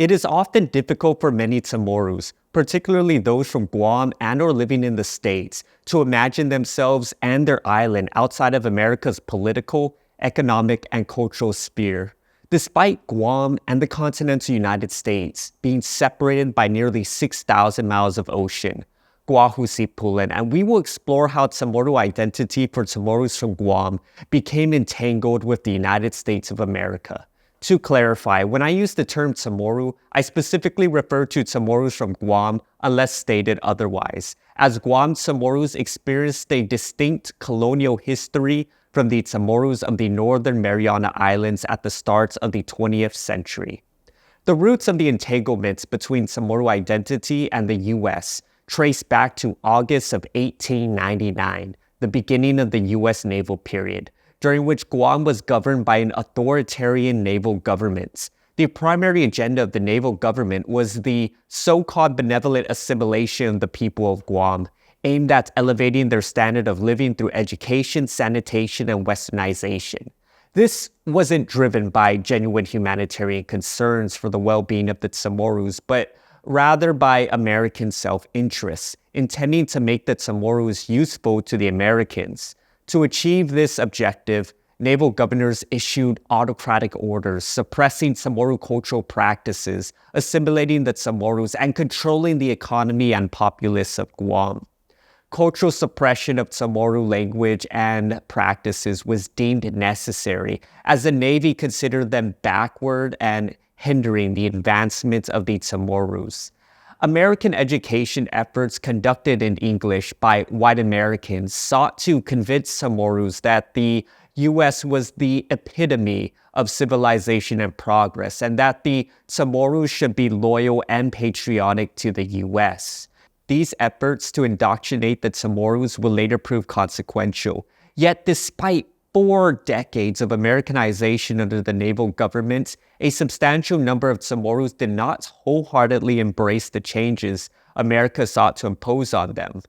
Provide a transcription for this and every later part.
It is often difficult for many Chamorros, particularly those from Guam and or living in the States, to imagine themselves and their island outside of America's political, economic, and cultural sphere. Despite Guam and the continental United States being separated by nearly 6,000 miles of ocean, Guahusi Pulan, and we will explore how CHamoru identity for Chamorros from Guam became entangled with the United States of America. To clarify, when I use the term Chamorro, I specifically refer to Chamorros from Guam unless stated otherwise, as Guam Chamorros experienced a distinct colonial history from the Chamorros of the Northern Mariana Islands at the start of the 20th century. The roots of the entanglements between CHamoru identity and the U.S. trace back to August of 1899, the beginning of the U.S. naval period, during which Guam was governed by an authoritarian naval government. The primary agenda of the naval government was the so-called benevolent assimilation of the people of Guam, aimed at elevating their standard of living through education, sanitation, and westernization. This wasn't driven by genuine humanitarian concerns for the well-being of the Chamorros, but rather by American self-interest, intending to make the Chamorros useful to the Americans. To achieve this objective, naval governors issued autocratic orders suppressing Chamorro cultural practices, assimilating the Chamorros, and controlling the economy and populace of Guam. Cultural suppression of Chamorro language and practices was deemed necessary, as the Navy considered them backward and hindering the advancement of the Chamorros. American education efforts conducted in English by white Americans sought to convince Chamorros that the U.S. was the epitome of civilization and progress, and that the Chamorros should be loyal and patriotic to the U.S. These efforts to indoctrinate the Chamorros will later prove consequential. Yet despite 4 decades of Americanization under the naval government, a substantial number of Chamorros did not wholeheartedly embrace the changes America sought to impose on them.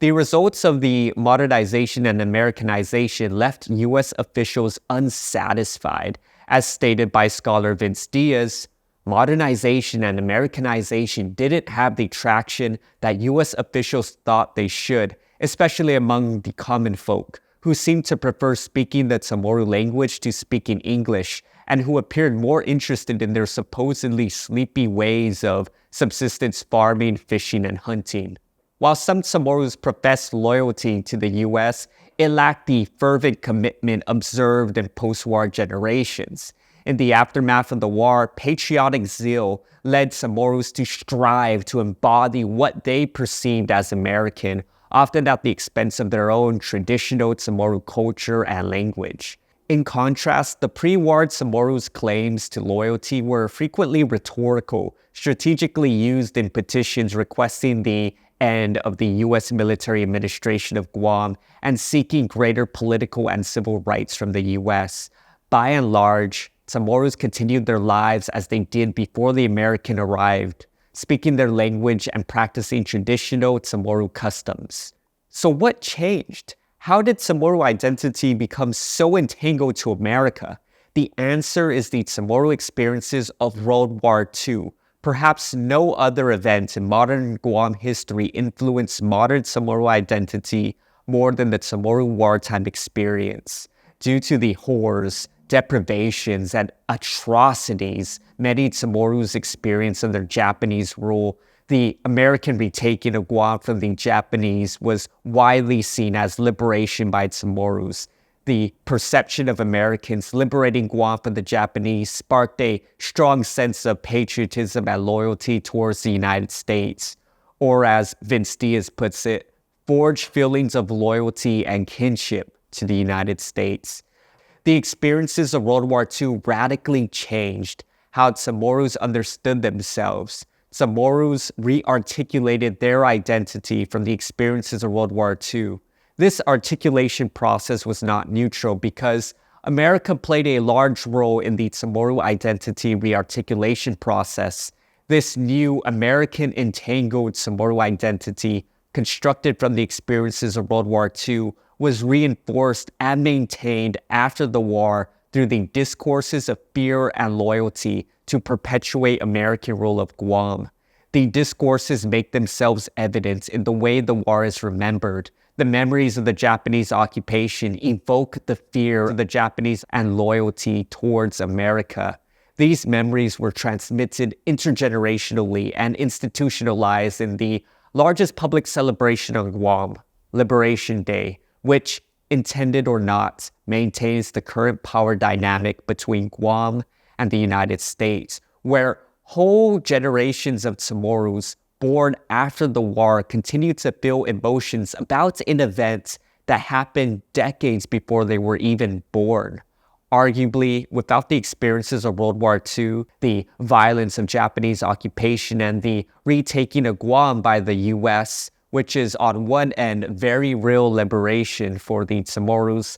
The results of the modernization and Americanization left U.S. officials unsatisfied. As stated by scholar Vince Diaz, modernization and Americanization didn't have the traction that U.S. officials thought they should, especially among the common folk, who seemed to prefer speaking the Chamorro language to speaking English, and who appeared more interested in their supposedly sleepy ways of subsistence farming, fishing, and hunting. While some Chamorros professed loyalty to the U.S., it lacked the fervent commitment observed in post-war generations. In the aftermath of the war, patriotic zeal led Chamorros to strive to embody what they perceived as American, often at the expense of their own traditional Chamorro culture and language. In contrast, the pre-war Chamorros' claims to loyalty were frequently rhetorical, strategically used in petitions requesting the end of the U.S. military administration of Guam and seeking greater political and civil rights from the U.S. By and large, Chamorros continued their lives as they did before the American arrived, speaking their language and practicing traditional Chamorro customs. So what changed? How did Chamorro identity become so entangled to America? The answer is the Chamorro experiences of World War II. Perhaps no other event in modern Guam history influenced modern Chamorro identity more than the Chamorro wartime experience. Due to the horrors, deprivations, and atrocities many Chamorros experienced under Japanese rule, the American retaking of Guam from the Japanese was widely seen as liberation by Chamorros. The perception of Americans liberating Guam from the Japanese sparked a strong sense of patriotism and loyalty towards the United States, or as Vince Diaz puts it, forged feelings of loyalty and kinship to the United States. The experiences of World War II radically changed how Chamorros understood themselves. Chamorros re-articulated their identity from the experiences of World War II. This articulation process was not neutral because America played a large role in the Chamorro identity re-articulation process. This new American entangled Chamorro identity, constructed from the experiences of World War II, was reinforced and maintained after the war through the discourses of fear and loyalty to perpetuate American rule of Guam. The discourses make themselves evident in the way the war is remembered. The memories of the Japanese occupation evoke the fear of the Japanese and loyalty towards America. These memories were transmitted intergenerationally and institutionalized in the largest public celebration on Guam, Liberation Day, which, intended or not, maintains the current power dynamic between Guam and the United States, where whole generations of Chamorros born after the war continue to feel emotions about an event that happened decades before they were even born. Arguably, without the experiences of World War II, the violence of Japanese occupation, and the retaking of Guam by the U.S., which is on one end very real liberation for the Chamorros,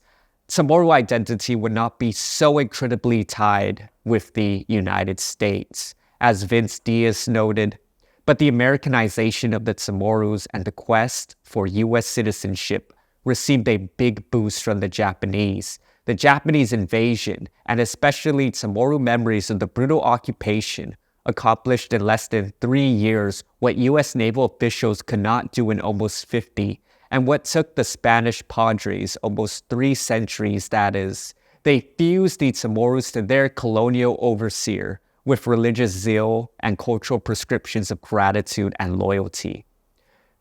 CHamoru identity would not be so incredibly tied with the United States. As Vince Diaz noted, but the Americanization of the Chamorros and the quest for U.S. citizenship received a big boost from the Japanese. The Japanese invasion, and especially Chamorro memories of the brutal occupation, accomplished in less than 3 years what U.S. naval officials could not do in almost 50, and what took the Spanish Padres almost 3 centuries, that is. They fused the Chamorros to their colonial overseer, with religious zeal and cultural prescriptions of gratitude and loyalty.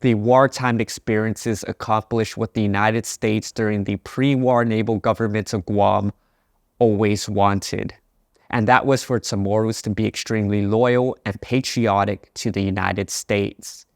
The wartime experiences accomplished what the United States during the pre-war naval government of Guam always wanted, and that was for Chamorros to be extremely loyal and patriotic to the United States.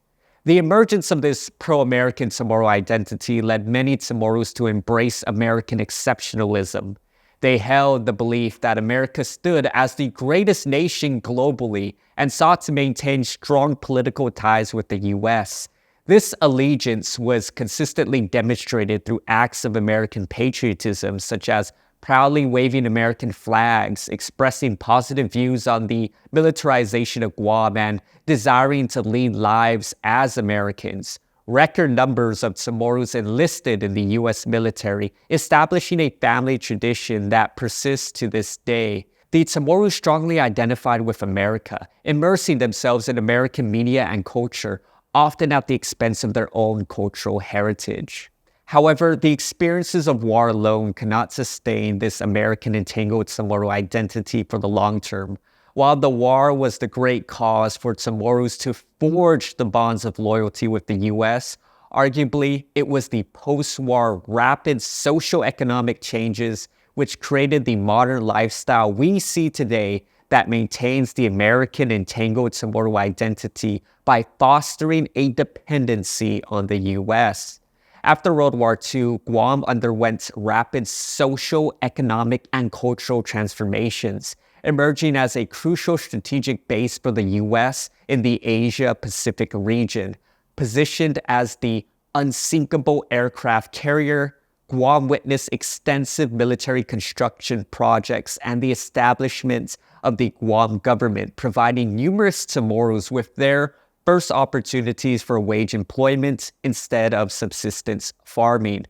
The emergence of this pro-American Chamorro identity led many Chamorros to embrace American exceptionalism. They held the belief that America stood as the greatest nation globally and sought to maintain strong political ties with the U.S. This allegiance was consistently demonstrated through acts of American patriotism, such as proudly waving American flags, expressing positive views on the militarization of Guam, and desiring to lead lives as Americans. Record numbers of Chamorros enlisted in the U.S. military, establishing a family tradition that persists to this day. The Chamorros strongly identified with America, immersing themselves in American media and culture, often at the expense of their own cultural heritage. However, the experiences of war alone cannot sustain this American entangled Chamorro identity for the long term. While the war was the great cause for Chamorros to forge the bonds of loyalty with the U.S., arguably it was the post-war rapid socio-economic changes which created the modern lifestyle we see today that maintains the American entangled Chamorro identity by fostering a dependency on the U.S. After World War II, Guam underwent rapid social, economic, and cultural transformations, emerging as a crucial strategic base for the U.S. in the Asia-Pacific region. Positioned as the unsinkable aircraft carrier, Guam witnessed extensive military construction projects and the establishment of the Guam government, providing numerous Chamorros with their first opportunities for wage employment instead of subsistence farming.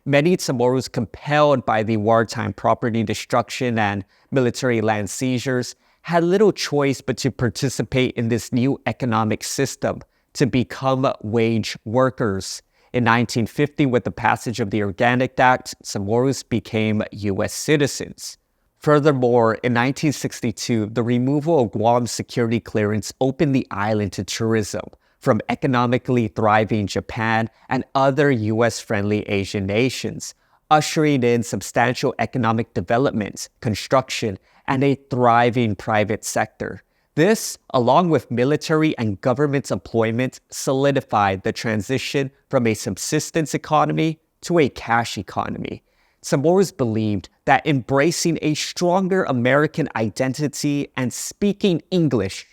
Many Chamorros, compelled by the wartime property destruction and military land seizures, had little choice but to participate in this new economic system, to become wage workers. In 1950, with the passage of the Organic Act, Chamorros became U.S. citizens. Furthermore, in 1962, the removal of Guam's security clearance opened the island to tourism from economically thriving Japan and other U.S.-friendly Asian nations, ushering in substantial economic development, construction, and a thriving private sector. This, along with military and government employment, solidified the transition from a subsistence economy to a cash economy. Chamorros believed that embracing a stronger American identity and speaking English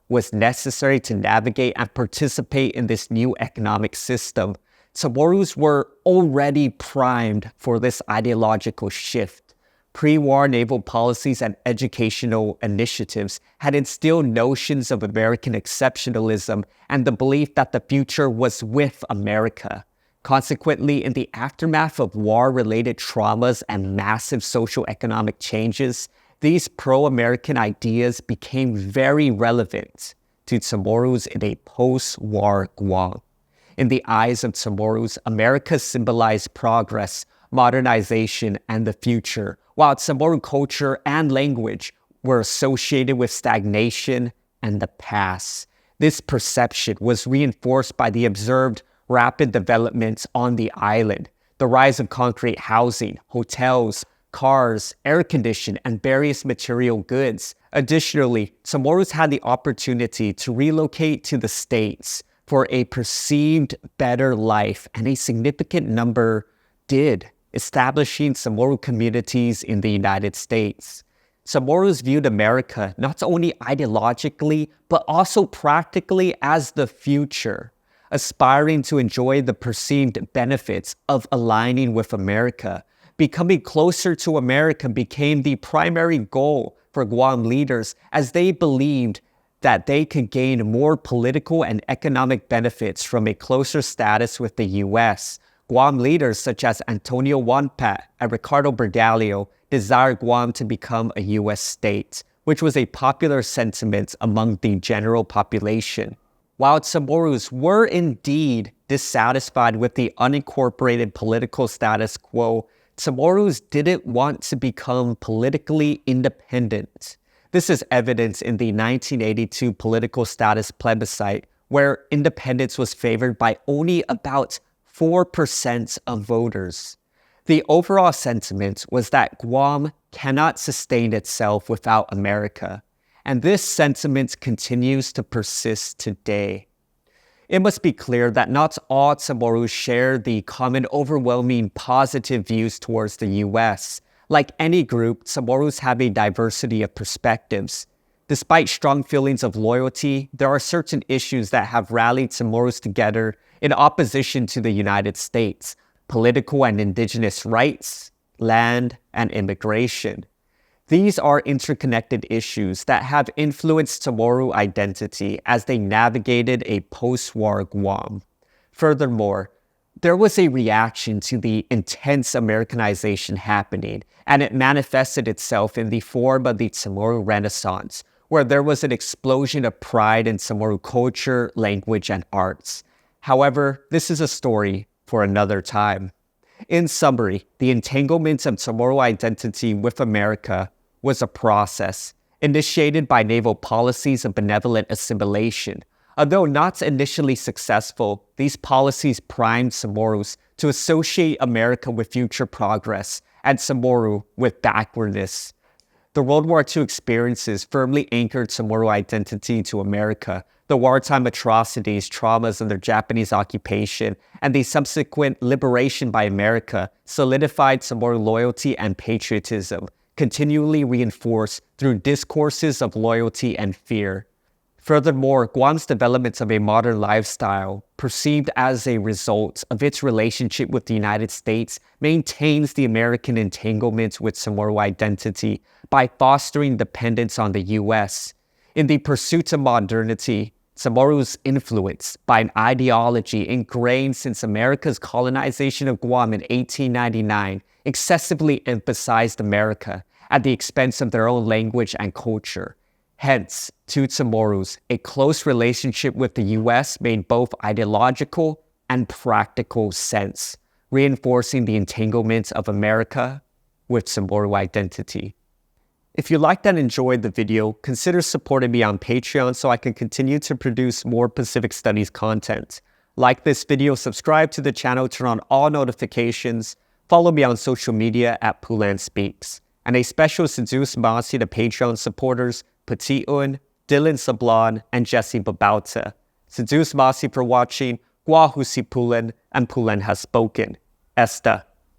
was necessary to navigate and participate in this new economic system. Chamorros were already primed for this ideological shift. Pre-war naval policies and educational initiatives had instilled notions of American exceptionalism and the belief that the future was with America. Consequently, in the aftermath of war-related traumas and massive socio-economic changes, these pro-American ideas became very relevant to Chamorros in a post-war Guam. In the eyes of Chamorros, America symbolized progress, modernization, and the future, while Chamorro culture and language were associated with stagnation and the past. This perception was reinforced by the observed rapid developments on the island, the rise of concrete housing, hotels, cars, air conditioning, and various material goods. Additionally, Chamorros had the opportunity to relocate to the States for a perceived better life, and a significant number did, establishing Chamorro communities in the United States. Chamorros viewed America not only ideologically, but also practically as the future, aspiring to enjoy the perceived benefits of aligning with America. Becoming closer to America became the primary goal for Guam leaders, as they believed that they could gain more political and economic benefits from a closer status with the U.S. Guam leaders such as Antonio Wonpat and Ricardo Berdalio desired Guam to become a U.S. state, which was a popular sentiment among the general population. While Chamorros were indeed dissatisfied with the unincorporated political status quo, Chamorros didn't want to become politically independent. This is evidenced in the 1982 political status plebiscite, where independence was favored by only about 4% of voters. The overall sentiment was that Guam cannot sustain itself without America, and this sentiment continues to persist today. It must be clear that not all Chamorros share the common overwhelming positive views towards the U.S. Like any group, Chamorros have a diversity of perspectives. Despite strong feelings of loyalty, there are certain issues that have rallied Chamorros together in opposition to the United States: political and indigenous rights, land, and immigration. These are interconnected issues that have influenced Chamorro identity as they navigated a post-war Guam. Furthermore, there was a reaction to the intense Americanization happening, and it manifested itself in the form of the Chamorro Renaissance, where there was an explosion of pride in Chamorro culture, language, and arts. However, this is a story for another time. In summary, the entanglement of Chamorro identity with America was a process initiated by naval policies of benevolent assimilation. Although not initially successful, these policies primed Chamorros to associate America with future progress and Chamorro with backwardness. The World War II experiences firmly anchored Chamorro identity to America. The wartime atrocities, traumas under Japanese occupation, and the subsequent liberation by America solidified Chamorro loyalty and patriotism, continually reinforced through discourses of loyalty and fear. Furthermore, Guam's development of a modern lifestyle, perceived as a result of its relationship with the United States, maintains the American entanglement with Chamorro identity by fostering dependence on the U.S. In the pursuit of modernity, Chamorro's influence by an ideology ingrained since America's colonization of Guam in 1899 excessively emphasized America at the expense of their own language and culture. Hence, to Chamorros, a close relationship with the U.S. made both ideological and practical sense, reinforcing the entanglement of America with Chamorro identity. If you liked and enjoyed the video, consider supporting me on Patreon so I can continue to produce more Pacific Studies content. Like this video, subscribe to the channel, turn on all notifications, follow me on social media at PulanSpeaks. And a special Seduce Masi to Patreon supporters, Puti'on, Dylan Sablan, and Jesse Babauta. Seduce Masi for watching, Guahusi Pulan, and Pulan has spoken. Esta.